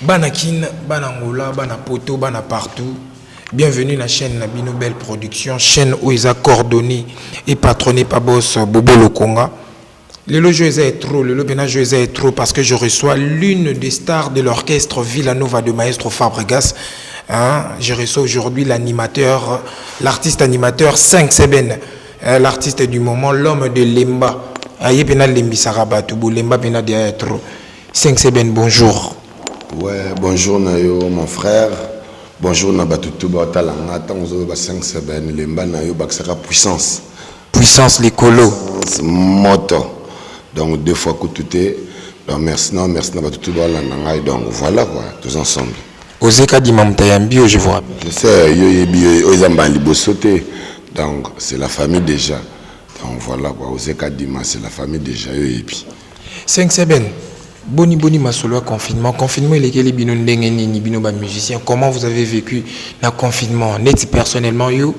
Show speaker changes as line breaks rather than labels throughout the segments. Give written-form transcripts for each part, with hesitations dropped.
Banakin, Banangola, Banapoto, Banapartout. Bienvenue à la chaîne Nabino Belle Production, chaîne où ils ont coordonné et patronné par boss Bobo Lokonga. Le jeu est trop, le jeu est trop parce que je reçois l'une des stars de l'orchestre Villanova de Maestro Fabregas. Hein? Je reçois aujourd'hui l'animateur, l'artiste animateur 5 Seben, l'artiste du moment, l'homme de Lemba. Aïe pena Lembi Sarabatoubou, Lemba pena de trop. 5 Seben, bonjour.
Ouais, bonjour Nayo, mon frère. Bonjour Nabatutu Batalanga, Tango 5 Seben, Lemba Nayo, Baksara puissance.
Puissance, les colos.
Moto. Donc deux fois coututé. Donc merci Nabatutu Batalanga. Donc voilà quoi, tous ensemble.
Ozeka Dimamtayambi, je vous rappelle.
Je sais, Oyzambali Bosoté. Donc c'est la famille déjà. Donc voilà quoi, Ozeka Dima, c'est la famille déjà.
5 Seben. Boni masolo confinement il est les bino ndenge ni bino ba musicien, comment vous avez vécu le confinement net personnellement yo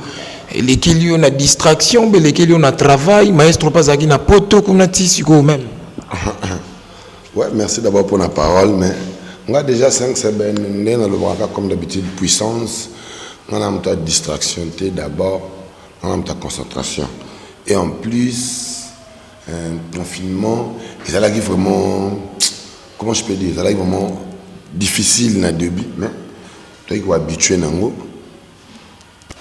lesquels yo na distraction mais lesquels yo na travail maestro Pazaki na poto kuna tisiko même.
Ouais, merci d'abord pour la parole, mais on a déjà 5 semaines dans le bras comme d'habitude puissance, on a ta distraction d'abord, on a ta concentration et en plus un confinement, ça là qui vraiment comment je peux dire, ça là vraiment difficile dans le début, mais toi qui es habitué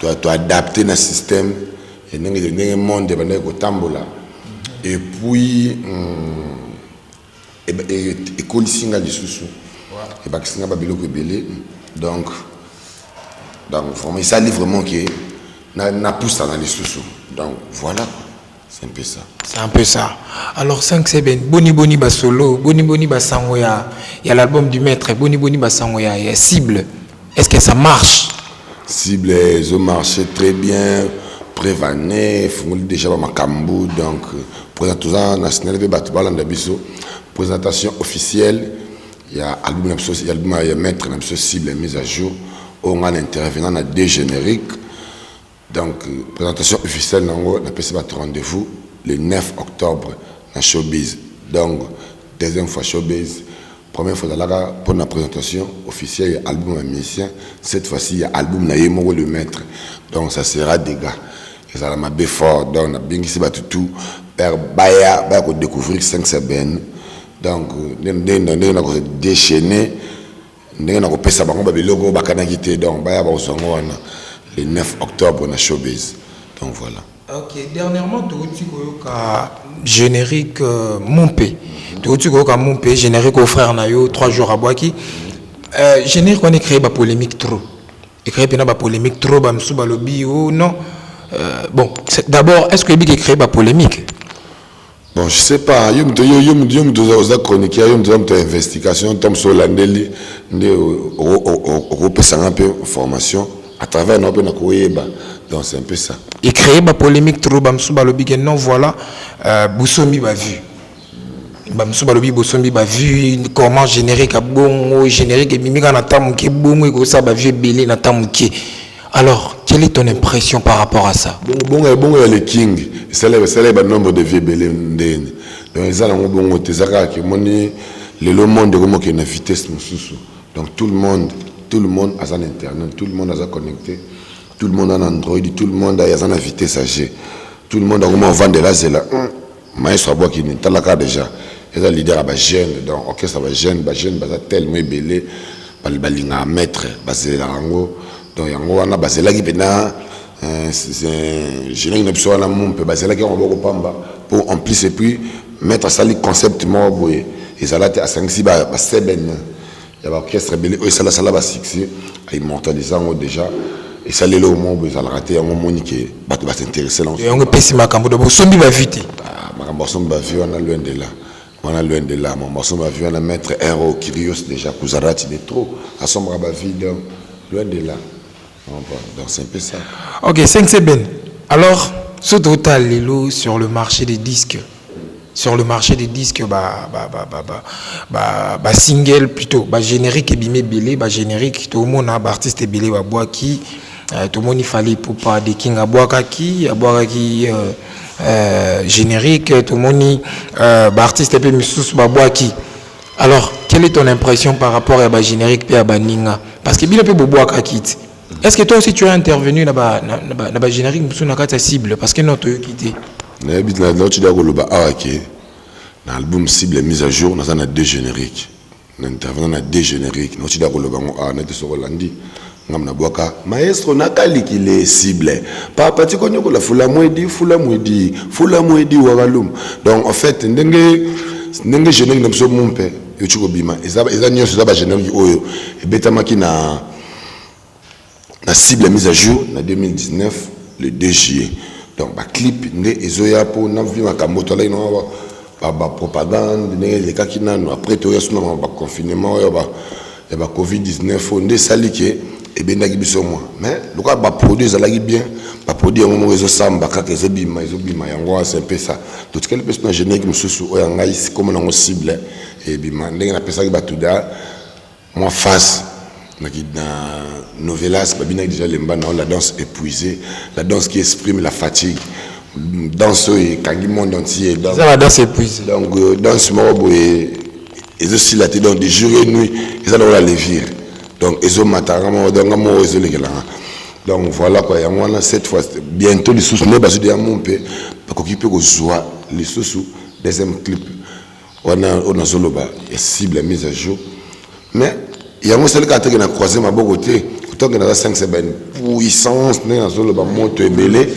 à tu adapté dans le système et dans le monde de tambola et puis et colisinga du sous et bakisinga babilo ko belé donc vraiment ça livre vraiment qui n'a pousse dans les sous donc voilà. C'est un peu ça.
C'est un peu ça. Alors 5 Seben, Boni Basolo, Boni Basangoya, il y a l'album du maître, Boni Basangoya, il y a Cible. Est-ce que ça marche?
Cible, ils ont marché très bien, prévané, font déjà ma Makambu, donc présentation nationale de Batouba Landabiso, présentation officielle, il y a album, il y a maître, Cible, mise à jour, on a l'intervenant dans 2 génériques. Donc, présentation officielle, on a passé votre rendez-vous le 9 octobre dans Showbiz. Donc, deuxième fois Showbiz. Première fois pour la présentation officielle, il y a album musicien. Cette fois-ci, il y a album Nayemo le maître. Donc, ça sera des gars. Et ça m'a bien fort. Donc, on a bien ici tout. Père Baya, on va découvrir 5 Seben. Donc, on a déchaîné. On a passé ça, on a logo, on a quitté. Donc, Baya, on a le 9 octobre, on a Showbiz. Donc voilà.
Ok, dernièrement, tu as générique Mompé. Tu as Mompé, générique au frère Nayo, 3 jours à Boaki. Générique, on a créé une polémique trop. Il créé une polémique trop, ou non. Bon, d'abord, est-ce que il a créé une polémique?
Bon, je sais pas. Il y a une chronique, il y a une investigation, Tom Solandeli, un peu formation. À travers nos pénacoïba, donc c'est un peu ça.
Et créer ma polémique trop, bamsouba lobi non voilà, Boussomi va vu. Bamsouba lobi Boussomi va vu comment générique à bon générique et mimika na tamuki bon et ça va vu belé na tamuki. Alors, quelle est ton impression par rapport à ça?
Bon, le king, c'est le nombre de vieux belé ndeni. Donc ils ont bon tezaka que moni le monde comment qu'il y a une vitesse mususu. Donc tout le monde a son internet, tout le monde a sa connecté, tout le monde a un Android, tout le monde a sa vitesse âgée, tout le monde a comment vendre là, c'est là. Maestro Aboua qui n'est pas là déjà. Il y a leader à jeune, donc ok ça va jeune, tellement belé, balinga maître, basé là rango, donc yango wana basé là qui pena, c'est général une option là mon peu basé là qui on va pamba pour en plus et puis mettre ça les concept moi boye et ça là à 5-6 ba seben. Il y a l'orchestre belé, et ça là va sixer, à immortaliser déjà. Et ça l'est au moment où ils ont raté un moment qui va s'intéresser.
Et on est pessimiste à Cambo, donc Sombi va vite.
Sombi va vite, on a loin de là. On a loin de là. Sombi va vite, on a maître héros, Kyrios déjà, Kouzarat, il est trop. À son bras va vite, loin de là. Donc c'est un peu ça.
Ok, 5 Seben. Alors, ce total, Lilo, sur le marché des disques. Sur le marché des disques, single plutôt, générique et bimé belé, générique, tout le monde a artiste belé, qui tout le monde il fallait pour pas des king à boire qui générique, tout le monde artiste peu missus qui Alors, quelle est ton impression par rapport à la générique et à la Ninga? Parce que bien peu bobo à Kakit. Est-ce que toi aussi tu as intervenu dans la générique sur la cible? Parce que notre quitté.
L'album cible mise à jour, nous avons 2 génériques. Nous intervenons dans 2 génériques. Nous avons maestro nakali qu'il est cible. Papa tu connais la fula mwedi wagalum. Donc en fait, ndenge générique nous sommes mon père. Yochiko bima. Eza nyo ça ba générique oyo. Betamaki na cible mise à jour en 2019 le 2 juillet. Donc ba clip ndé ezoya po na vi makamoto la ino ba propagande les cas qui n'ont après tout sur le confinement et ba Covid-19 on est saliqué et bien d'ailleurs moi mais le cas ba produit ça l'a bien ba produit un moment réseau samba quand ils bima yango c'est un peu ça tout quel personnage générique monsieur sous yanga ici comme on cible et bima ndenge na pesa ki batuda moi face na novelas babina déjà lemba na la danse épuisée la danse qui exprime la fatigue danse et kangi monde entier donc
ça la danse épuisée
donc danse morobo et aussi la donc des jours et nuits ils allont la levir donc ils ont matarama donc mo ils les là donc voilà quoi y a moi cette fois bientôt les sous ne bas de mon pe pas qu'occuper ko joie les sous deuxième clip on a zoloba et cible mise à jour mais il y a moi celle qui a été croisé ma côté tant que dans 5 c'est ben puissance dans zoloba monte belé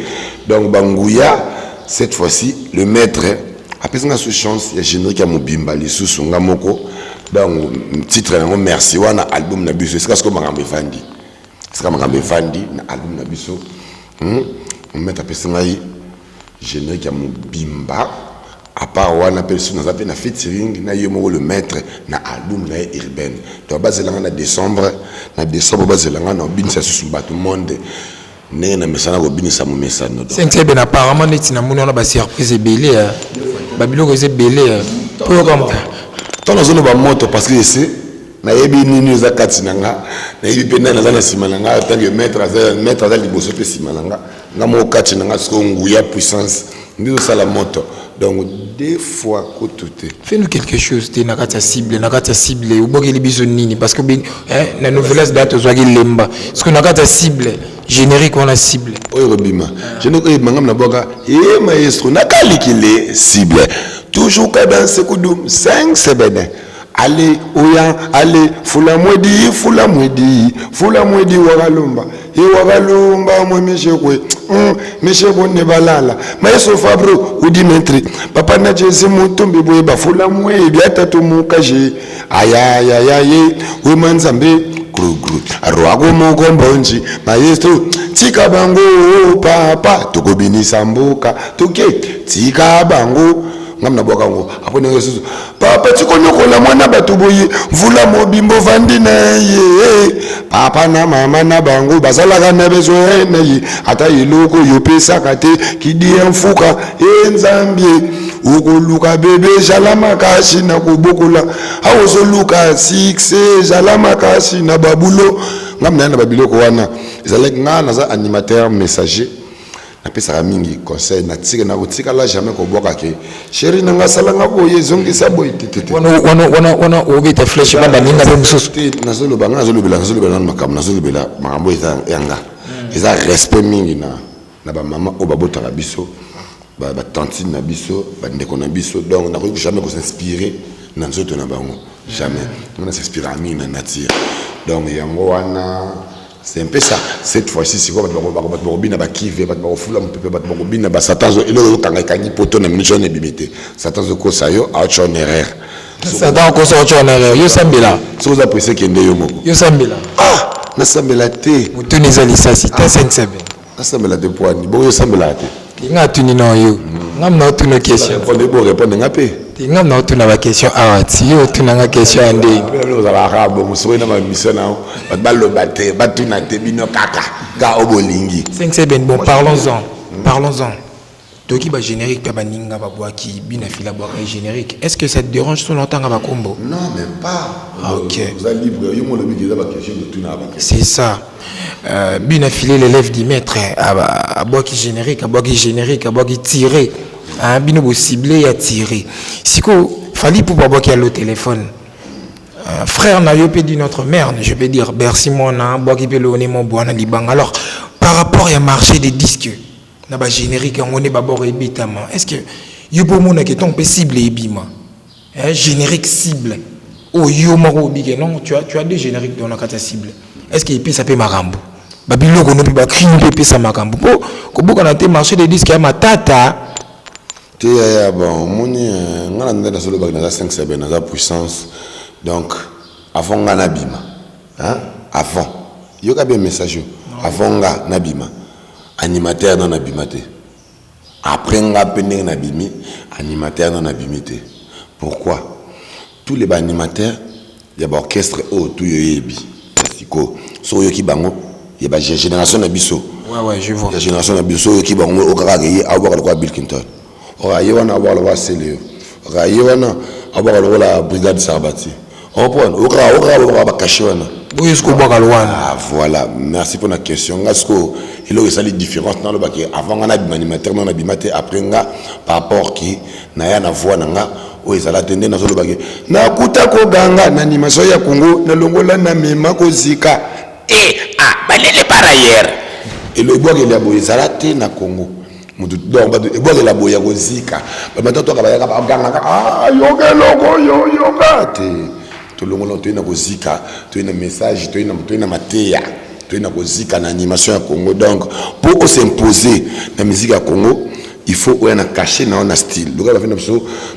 donc Bangouya cette fois-ci le maître après ça sous chance il y a générique à Mobimba les sous songa moko donc titre na merci wana album na biso c'est ce que makambe fandi c'est comme makambe fandi na album na biso on met après ça générique à Mobimba à part wana personne na na featuring na yemo le maître na album na urbaine donc base là na décembre base là na bin ça sous tout le monde né na mesana ko binisa mo mesana donc
5 ben apparemment net na mona ba surprise belé babilo ko ze belé pour comme
tant na zone ba moto parce que c'est na yebi nini za katinanga na yebi pena na zana simananga tant que maître za liboso pe simananga na mo katinanga sko nguya puissance ndizo sala moto donc des fois ko tout
fais-nous quelque chose te na kata cible ou bokeli biso nini parce que na nouvelle date ozwaki lemba parce que na kata cible générique on a cible
oyo robima générique mangam na boka et maestro nakali qu'il cible toujours ka dans ce coup 5 semaines allez oya allez fula mwedi wagalumba moi monsieur bonne balala maestro Fabro ou Dimitri papa na jesi mutombe boye ba fula mwedi atatu mukaje aya we manzambe gru arwako mokombonji maestro tika bango papa tokobinisa mboka toke tika bango ngamna bokango apone yesu papa tikonyokola mwana batuboyi vula mobimbo vandi na ye papa na mama na bango bazalaka na besoin na ye ata iloko yopesa kate kidi mfuka enzambie ukuluka bebe jala makashi na kubokola awozoluka 6 jala makashi na babulo ngamna na babiloko wana ezalaki ngana za animateur messager apesa mingi conseil na tika na utika la jamais ko boka ke chéri nanga salanga boye zongi sa boye tete
wana obita flash banda ninga be mususu
nazoloba na makam nazolobela makambo yanga eza respect mingi na ba mama o babota na biso ba tantine na biso ba ndeko na biso donc na ko jamais ko s'inspirer na nzoto na bango jamais on s'inspire mingi na nature donc yango wana c'est un peu ça cette fois-ci c'est quoi ba robina ba kive ba fula mpepe ba robina ba satanzo elo kanga kangi poto na minute ne bimité satanzo ko sayo a chon erreur
satan ko so chon erreur yo sambela
so za presse kende yo moko
yo sambela
na sambela te
mutuniza lisasi ta 5-7
na sambela te poani bo yo sambela te
nga tuni no yo ngamna tuna question
répondre ngape
ngam na tuna ba question awati yo tuna nga question ande
nous ala rabo musoina ma mission na balo baté batuna te bino kaka ga obolingi
5-7 bon parlons-en toki ba générique ta baninga ba boaki bina fila boaka générique est-ce que ça te dérange son longtemps ba combo
non même pas
OK
vous allez libre yo mo le bidiza ba question de tuna ba
c'est ça bina filé l'élève du maître à boaki générique à boaki tiré bino bo ciblé ya tiré siko fali pour boaki à le téléphone frère n'a pas dit notre mère, je peux dire Bercy Mona, Boakipelone, mon Boana Liban. Alors, par rapport au marché des disques, na ba générique on est d'abord ébitama. Est-ce que yobo mona qui ton cible ébima? Générique cible. Oh yo maro bige non, tu as des génériques dans la carte cible. Est-ce qu'il peut s'appeler Marambo? Babilo ko no bi ba crime peut ça Marambo. Ko boka na te marché des disques ya matata.
Te bon, moni ngana ndenda solo ba na 5 7 na puissance. Donc avant ngana bima. Hein? Avant. Yo ka bien message. Avant ngana bima. Animateur dans l'abimité. Après, on a peine dans l'abimi, animateur dans l'abimité. Pourquoi? Tous les animateurs, il y a l'orchestre tout y so yo ki bango, il y a génération d'Abisso.
Ouais, je vois.
La génération d'Abisso qui bango au Karagé, avoir le roi Bill Clinton. Rayon avoir le roi Célio. Rayon avoir le roi la brigade Sarbati. On prend au roi Kachwana. Voilà, merci pour la question. Il y a une différence dans le bac. Avant, on a un animateur, on a un après, par rapport qui n'a rien à voir. On a attendu dans le bac. Na kuta ko ganga na animation ya Congo na longola na mema ko zika. Balele par ailleurs. Et le bois il y a boy zalate na Congo. Mutu donc le bois il a boy ya ko zika. Ba matoto ka ba ganga yoga logo yoga te. Tout le monde a un zika, tu as un message, tu as un matéa, tu as un zika dans l'animation à Congo. Donc, pour s'imposer dans la musique à Congo, il faut un caché dans un style. Donc,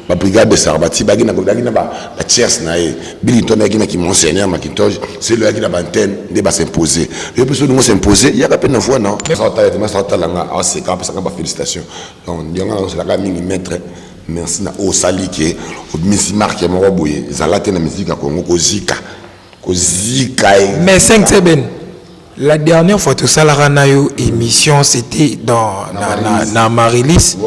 la brigade de Sarbati, la tierce, Billington qui m'enseigne, Macintosh, c'est le qui a l'antenne, il va s'imposer. Et puis, si nous s'imposer, il y a pas peine de voir, non? Félicitations. Donc, il y a un millimètre. Merci na o salike o misi marque mo boye zalate na musique Congo kozika
mais 5 semaines la dernière fois tout ça la ranayo émission c'était dans na Marilis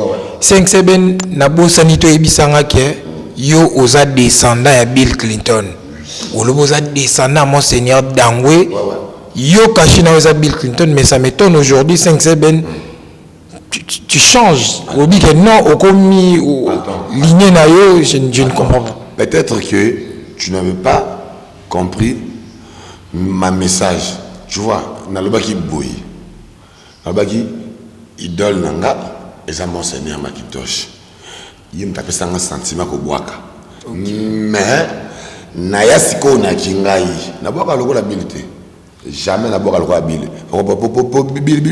5 semaines na bosanito ebisanga ke yo oza descendant ya Bill Clinton ou le oza descendant monseigneur Dangwe yo kachina oza Bill Clinton mais ça m'étonne aujourd'hui 5 semaines tu changes. Au dit que non, au commis, ligne naïo, je ne comprends pas.
Peut-être que tu n'avais pas compris ma message. Tu vois, dans le baki boy, dans le baki idole nanga, et ça monseigneur Macintosh. Il me tapé ça un sentiment ko boaka. Mais naya siko na kingai, na boaka logo l'habilité. Jamais la boire le Bill.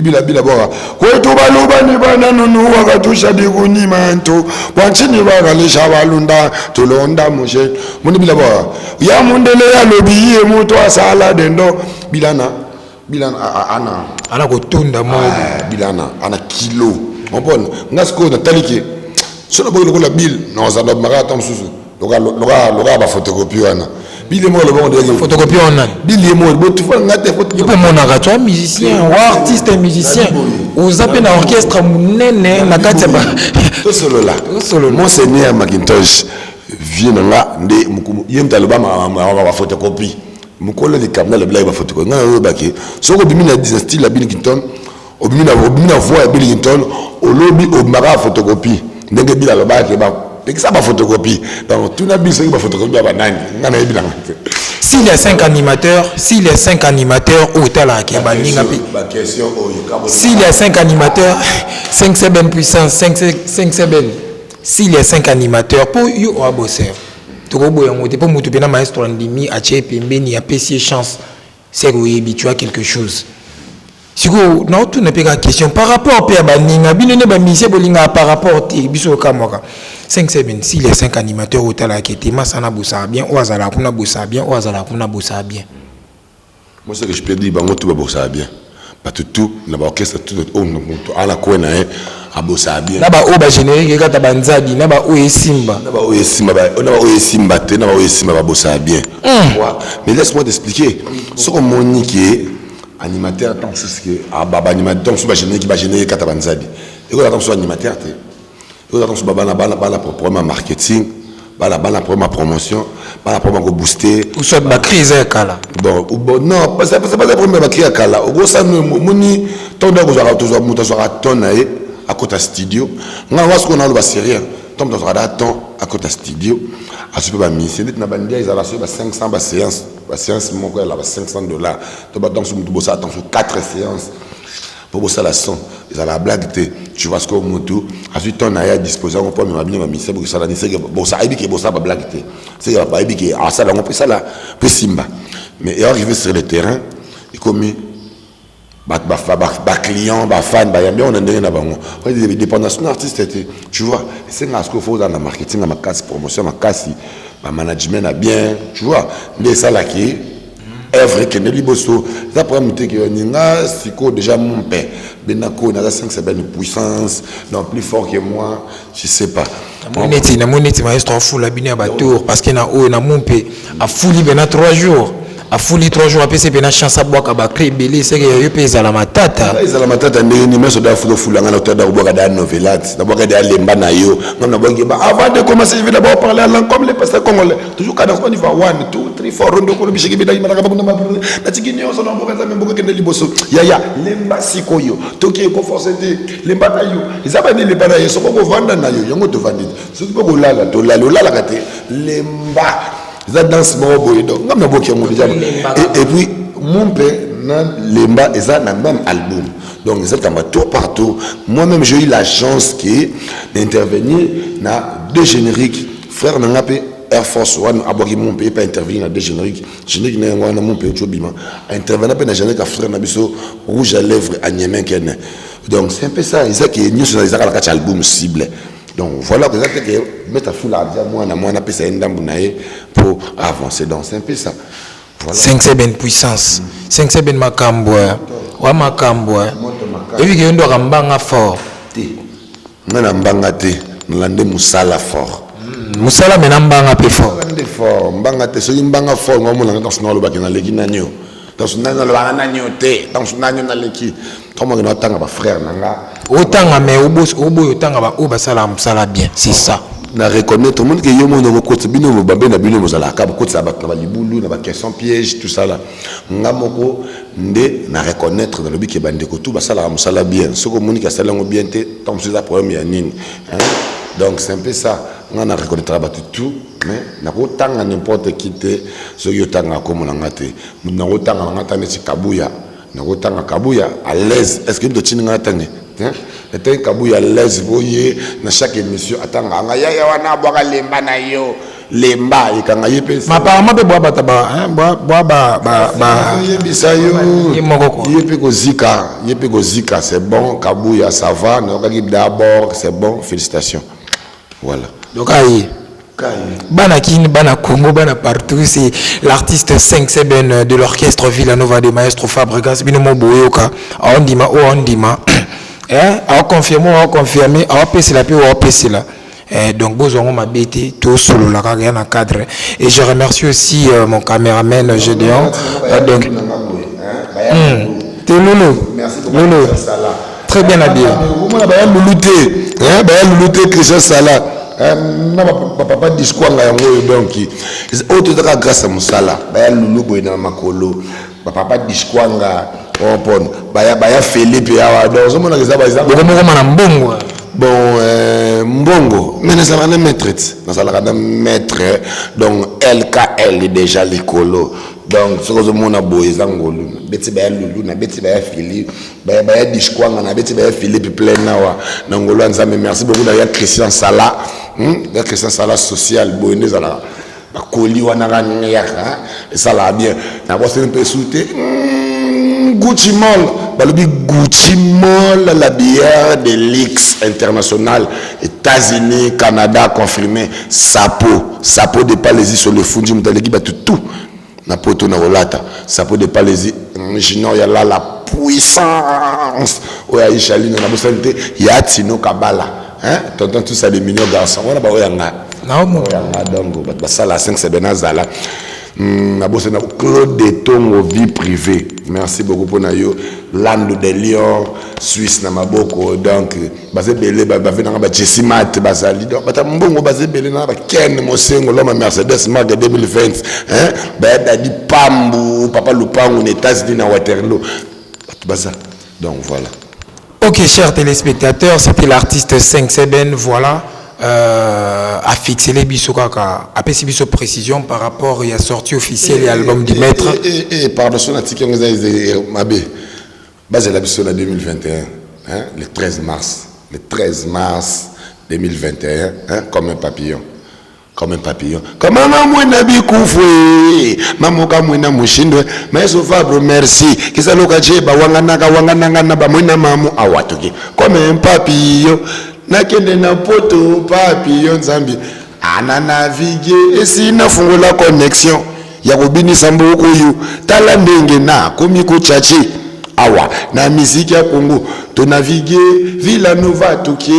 Bill boire. Quoi tout baluba ni banana nous va toucher des goni manto. Wanchini va les chavalunda to londa moshe. Mon Bill boire. Ya mundele ya lobby et moto asala dendo. Bilana ana
ko tunda mo
bilana ana kilo. On bon ngasko na talike. So na boire le Bill non ça doit marata msusu. Loga ba photocopie wana. Bill mo le bon de
photocopie on a.
Bill mo bo tu vois ngate photo.
Il peut mon arato musicien ou artiste et musicien. Aux appels à orchestre munene na kati ba.
To solo là. Monseigneur Macintosh vient là ndé mukumu. Yemta le ba ma photocopie. Mukolo de camera le blague ba photocopie. Ngana baki. Soko bimina dynastie la Bill Clinton. Obimina voix Bill Clinton au lobby au mara photocopie. Ndenge bila le ba ke ba. Et ça va photocopie. Donc tout n'a pas besoin de photocopie à banane.
S'il y a 5 animateurs, où est la
question
s'il y a 5 animateurs, 5 semaines puissance, 5 semaines. S'il y a 5 animateurs, pour you ou à bosser. Tu vois, pour m'oublier maestro Ndimi, à Tchépembeni, à PC chance, c'est que tu as quelque chose. Si vous non tout n'est pas question par rapport à Baninga, binone ba mission bolinga par rapport à biso kamora. 5 semaines si les 5 animateurs au tala qui étaient masana bossa bien ou azala kuna bossa bien ou azala kuna bossa bien.
Moi ce que je peux dire bango tout bossa bien. Pas tout na ba orchestre tout ala kwena a bossa bien.
Na ba o ba générique kata banzadi na ba o esimba.
Na ba o esimba te na ba o esimba ba bossa bien. Mais laisse-moi t'expliquer. Ce que Monique animateur tant c'est que baba animateur sur générique qui va générer katabanzadi et quand on soit animateur et quand on soit bala pour programme marketing bala pour ma promotion bala pour ma booster
ou soit ba crise kala
bon non pas la première ba crise kala au gros ça moni tant donc on toujours monter sur ton à côté studio on va ce qu'on a le sérieux tant dans un temps à côté studio à ce pas mission dit na bandia ils allaient sur 500 séance mon quoi là $500 donc sur mutu bossa attend sur 4 séances pour bosser la son ils allaient blague tu vois ce que mutu ensuite on a à disposer on peut même bien mission pour que ça la c'est bossa aibi que bossa pas blague c'est pas aibi que ça là on peut ça là peut simba mais et arrivé sur le terrain il commis client fan bien on a donné na bango dépendance d'un artiste tu vois c'est ce qu'il faut dans le marketing ma casse promotion ma casse ma management a bien tu vois les ça là qui œuvre que ne liboso ça pour me dire que ninga siko déjà mon père benako na 5 c'est une puissance non plus fort que moi je sais pas
na moneti maestro fou la bini à tour parce que na mon père a fouli bena 3 jours a fouli 3 jours après c'est une chance à boire à créer belé c'est que yo pesa la matata
ils la matata ndeni mais so da fulo fulanga na toda boire da novelat na boire da lemba na yo non boire ba avant de commencer je vais d'abord parler en langue comme les pasteurs congolais toujours quand on y va 1 2 3 4 rondo ko bishiki bida imana ka bunda na tikini yo so na boire même boire kende liboso ya lemba sikoyo toki ko forcer lemba na yo izaba ni lemba na yo so ko vanda na yo yango to vandi so ko lala to lala kate lemba ça danse boy donc ngam na boki ngo déjà et puis mon père na lemba et ça na même album donc ça tamba tout partout moi-même j'ai eu la chance d'intervenir na 2 génériques frère na ngapé Air Force One aboki mon père pas intervenir na 2 génériques na ngwana mon père chobima intervenir na générique à frère na biso rouge à lèvres à Niamey Ken donc c'est un peu ça ils a qui nous sur les album cible. Donc voilà que ça que mettre à fou la moi on a ça pour avancer donc c'est un peu ça
voilà 5 c'est ben puissance 5 c'est ben makambo wa makambo et puis que ndo kambanga fort
na mbanga te nlande musala fort
musala mena mbanga pe fort
fort mbanga te so mbanga fort ngamo na dans no lo bakina leki na nyo dans nana lo bana nyo te dans nana na leki comment on attend ba frère nanga
autant mais obo autant ba o ba sala musala bien c'est ça
na reconnaître tout le monde que yo mono ko côté bino mo babé na bino mo zala ka ko ça ba na libulu na ba question piège tout ça là ngamoko nde na reconnaître dans le but que bande ko tout ba sala musala bien ce que moni ka sala ngo bien té tant c'est la problème ya nini donc c'est un peu ça on a reconnaître ba tout mais na ko tanga n'importe qui té ce yo tanga ko mo na te na ko tanga ngata ne kabuya na ko tanga kabuya à l'aise est-ce que de tinga tanga était kabuya l'aise voyez dans chaque émission atanga nga ya wana boka lemba na yo lemba ikanga yepe
ma apparemment be boa ba
yebisa yo yepe ko zika c'est bon kabuya ça va na ka d'abord c'est bon félicitations voilà
donc aïe Bana Kin, Bana Congo, Bana partout, c'est l'artiste 5 Seben de l'orchestre Villanova de Maestro Fabregas, Binomo Boyoka, Ondima, Ondima, à confirmer, à passer la paix, à passer là. Donc, Bozongo m'a bêté, tout solo, la rien à cadre. Et je remercie aussi mon caméraman Gédéon. Donc, t'es Loulou.
Merci beaucoup.
Loulou. Très bien habillé.
Loulouté, Christian Salah. Papa discours donc autre grâce à Moussala baya lulu boy na makolo papa discours on pon baya Philippe ya donc on a ça
mbongo
bon mbongo mais ça va na maître donc LKL déjà l'écolo donc ce que mon a boy zangolo beti baya lulu na beti baya Philippe baya discours na beti baya Philippe plein na wa ngolo nzambe merci beaucoup d'ailleurs Christian Salah que ça la social bonne ça la coli wana ngaka ça la bien na bosse un peu souté Gucci Mall balobi Gucci Mall la bière de l'X international États-Unis Canada confirmé sapo de Palaisie sur le fundi mutaleki batu tout na poto na rolata sapo de Palaisie junior ya la puissance oya Ishaline na bosante ya Tino Kabala t'entends tout ça des millions de garçons on a pas oyanga donc ça la 5 c'est benazala na bosse na Claude de Tongo vie privée merci beaucoup pour nayo Land de Lyon Suisse na maboko donc basé belé ba venanga ba Jessimat bazali donc bata mbongo basé belé na ba Ken Mosengo l'homme Mercedes Mark 2020 ba dadi Pambu papa Lupango aux États-Unis na Waterloo baza donc voilà.
Ok, chers téléspectateurs, c'était l'artiste 5 Seben, voilà. a fixé les biso kaka a pesi biso précision par rapport à la sortie officielle de l'album du maître
et pardon son article on a mabé base la biso en 2021 hein, le 13 mars 2021 hein, comme un papillon comme maman na bikufwe mamoka mwena mushindwe meso Fabre merci kisa lokache ba wangana ba mwena mamu awatoki comme un papillon nakende na poto papillon nzambi ana naviguer esina fungo la connexion ya kobinisa mbuku yu tala ndenge na komi ko chachi awa na musique ya Congo to naviguer Villa Nova Toké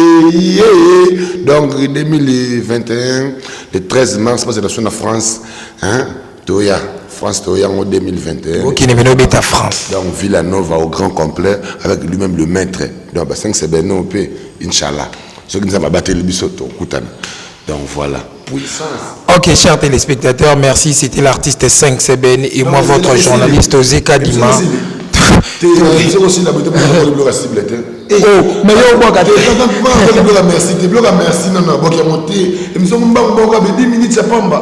donc 2021 le 13 mars parce que c'est la France hein Toya France Toya en 2021
qui n'est venu bêta France
donc Villa Nova au grand complet avec lui-même le maître donc 5 c'est Beno P inchallah ce qui nous a battu le bisoto kutana donc voilà puissance.
Ok, chers téléspectateurs, merci. C'était l'artiste 5 Seben et moi, votre journaliste Osé Kadima.
C'est aussi la beauté pour le bloc à cible.
Oh, mais yo, moi,
merci. Te bloc à merci. Non, non, bon, qui a monté. Et nous sommes bon, 10 minutes, ça pamba.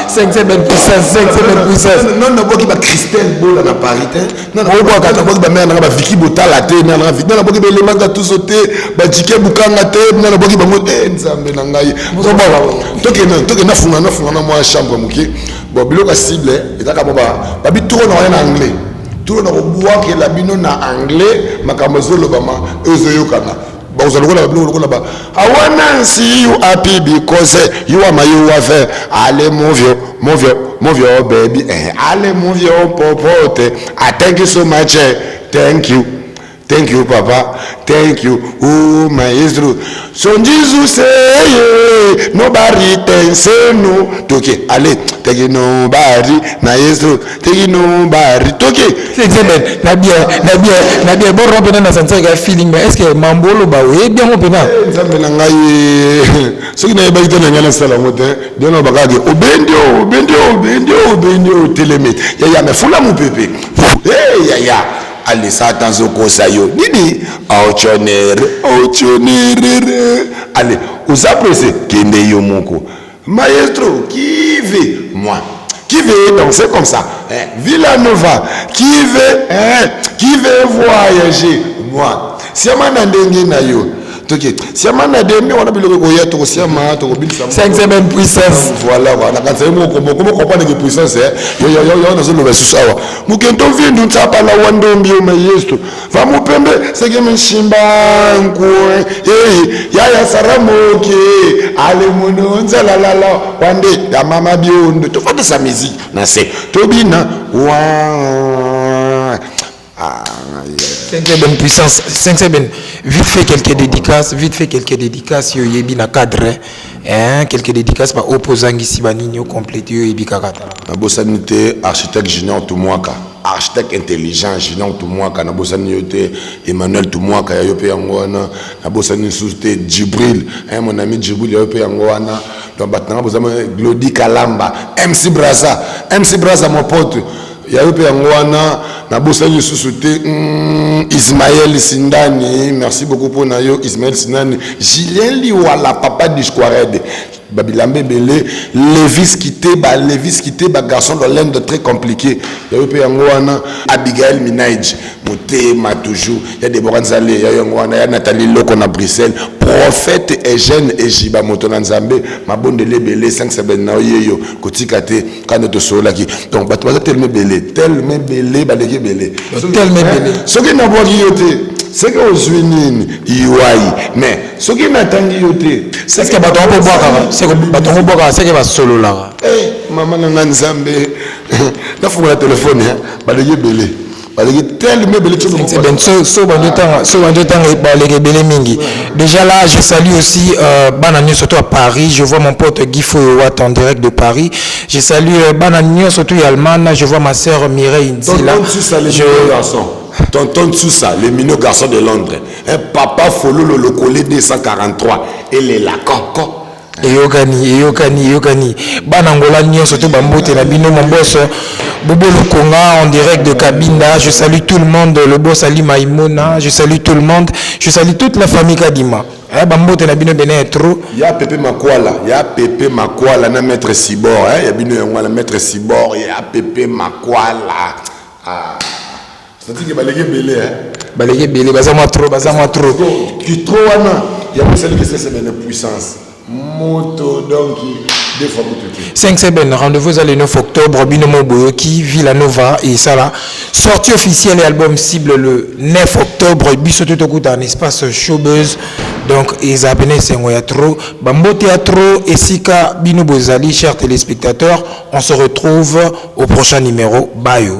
5 Seben puissance, 5 Seben puissance.
Non, non, bon, qui va Christelle Bol à la parité. Non, non, bon, qui va mère, non, Vicky Bota la té, non, non, bon, qui va les mangas tout sauté, bah, Jike Bukanga té, non, bon, qui va monter, Nzambe, Nangaï. Toke na funga moi chambre muki. Bon, bloc à cible, et t'as qu'à boba. Babi tout en anglais. Tout le monde que la bino na anglais makamazo lobama ezoyokana ba uzalokola ba I wanna see you happy because you are my wife ale move your baby ale move your popote I thank you so much thank you papa thank you oh my Israel so Jesus say nobody thanks no toke allez thank you nobody na Israel thank you nobody toke
c'est bien na bien bon robe na sentir ga feeling mais est-ce que mambolo ba oui bien mon pena
nzambe na ngai ce qui na ba itana ngala sala mote dino bakage obendio telemete ya me fula mu pepe ya allez ça dans au conseil nini auchonere allez vous appréciez kende yo moko maestro qui veut moi qui veut danser comme ça Villa Nova qui veut voyager moi si amana ndenge na yo toke si amana dembe wana biloko koya to si amana to bilisa
5 Seben puissance
voilà voilà quand c'est mo comprendre que puissance yo na zo lo besusu awa mukento vindu ntapa la wandombi o mayesto va mupembe sege mshimba nkwe ya saramoke ale mono nzala la wande ya mama biondo to fata sa musique na se tobina wa
5 Seben puissance 5 Seben vite fait quelques dédicaces yo yebi na cadre quelques dédicaces par opposant ici banini au complété yo yebi kakata
na bosanité architecte Junior Tumwaka architecte intelligent Junior Tumwaka na bosanité Emmanuel Tumwaka yo pe yangwana na bosanité société Djibril mon ami Djibril yo pe yangwana donc batanga bosama Glody Kalamba MC Braza mon pote ya yo pe yangwana na bosanité société Ismaël Sindani merci beaucoup pour na yo Ismaël Sindani Julien Liwala papa du Squared Babilambe Belé Lévis quitté garçon de l'Inde très compliqué ya yo pe yangwana Abigail Minaïj Motema toujours ya Deborah Nzale ya yangwana ya Nathalie Loko na Bruxelles prophète Eugène Ejiba Motona Nzambe mabondele belé 5 Seben na yeyo kotikate quand to solaki donc bato tellement belé baleki belé ce qui n'a pas yoté c'est que aux unis iwai mais ce qui n'attendit yoté
c'est que bato ko boka c'est que bato ko boka c'est que va solo là
maman na Nzambe na funga la téléphone baleki belé tellement belé
déjà là je salue aussi Bananio surtout à Paris je vois mon pote Guy Fouet en direct de Paris je salue Bananio surtout à Allemagne je vois ma sœur Mireille Ndila
Tonton Sousa, les minots garçons de Londres. Un papa follow le collé 243. Et les la coco.
eyokani banangola nyonso to bambote na bino mon boss Bobo Lokonga en direct de Kabinda. Je salue tout le monde, le boss Ali Maïmona, je salue tout le monde, je salue toute la famille Kadima. Bambote na bino bene trop.
Ya Pepe Makwala na maître Sibor, ya bino yango na maître Sibor, ya Pepe Makwala. Ah. C'est-à-dire que balege belé
Balege belé baza moi trop.
Qui trop wana, ya pour celle qui c'est une puissance. Moto donc des fois
5 semaines, rendez-vous à le 9 octobre, Binomo Boyoki, Villanova et ça là. Sortie officielle et album cible le 9 octobre, Bissoto Tokuta un espace showbuzz. Donc, ils appellent trop. Bambo Théâtre et Sika Bino Bozali, chers téléspectateurs, on se retrouve au prochain numéro. Bye.